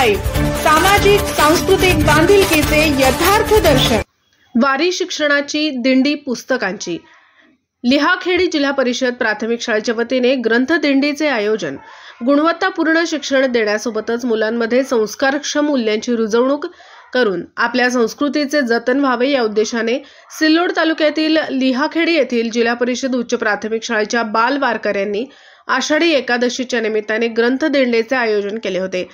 Live, सामाजिक सांस्कृतिक बांधिलकीचे यथार्थ दर्शन। वारी शिक्षणाची दिंडी पुस्तकांची। लिहाखेडी जिल्हा परिषद प्राथमिक शाळेच्या वतीने ग्रंथ दिंडीचे आयोजन। गुणवत्तापूर्ण शिक्षण देण्यासोबतच मुलांमध्ये संस्कारक्षम मूल्यांची रुजवणूक करून आपल्या संस्कृतीचे जतन व्हावे या उद्देशाने सिल्लोड तालुक्यातील लिहाखेडी येथील जिल्हा परिषद उच्च प्राथमिक शाळेच्या बाल वारकऱ्यांनी आषाढी एकादशीच्या निमित्ताने ग्रंथ दिंडीचे आयोजन केले होते।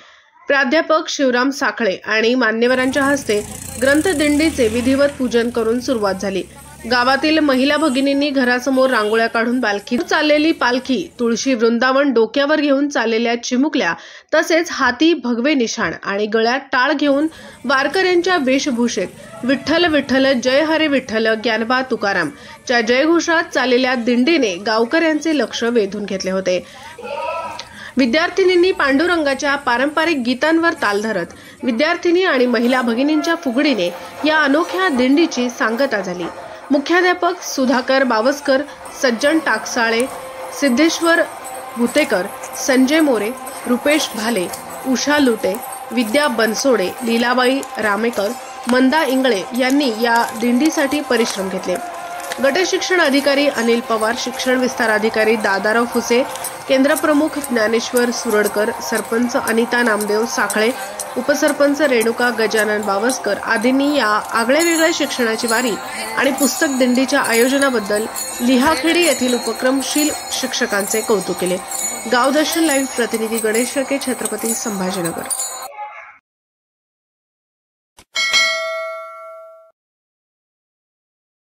प्राध्यापक शिवराम साखळे आणि मान्यवरांच्या हस्ते ग्रंथ दिंडीचे विधिवत पूजन करून सुरुवात झाली। गावातील महिला भगिनींनी घरासमोर रांगोळ्या काढून पालखी चाललेली पालखी, तुळशी वृंदावन डोक्यावर घेऊन चाललेल्या चिमुकल्या, तसेच हाती भगवे निशाण आणि गळ्यात टाळ घेऊन वारकऱ्यांच्या वेशभूषेत विठ्ठल विठ्ठल जय हरे विठ्ठल ज्ञानबा तुकाराम च्या जयघोषात चाललेल्या दिंडीने गावकऱ्यांचे लक्ष वेधून घेतले होते। विद्यार्थिनींनी पांडुरंगाच्या पारंपरिक गीतांवर ताल धरत विद्यार्थिनी आणि महिला भगिनींच्या फुगडीने या अनोख्या दिंडीची सांगता झाली। मुख्याध्यापक सुधाकर बावस्कर, सज्जन टाकसाळे, सिद्धेश्वर भुतेकर, संजय मोरे, रुपेश भाले, उषा लुटे, विद्या बनसोडे, लीलाबाई रामेकर, मंदा इंगळे यांनी या दिंडीसाठी परिश्रम घेतले। गट शिक्षण अधिकारी अनिल पवार, शिक्षण विस्तार अधिकारी दादाराव फुसे, केंद्र प्रमुख ज्ञानेश्वर सुरडकर, सरपंच अनिता नामदेव साखळे, उपसरपंच रेणुका गजानन बावस्कर आदींनी या आगळ्यावेगळ्या शिक्षणाची वारी आणि पुस्तक दिंडीच्या आयोजनाबद्दल लिहाखेडी येथील उपक्रमशील शिक्षकांचे कौतुक केले। गावदर्शन लाईव्ह प्रतिनिधी गणेश शेळके, छत्रपती संभाजीनगर।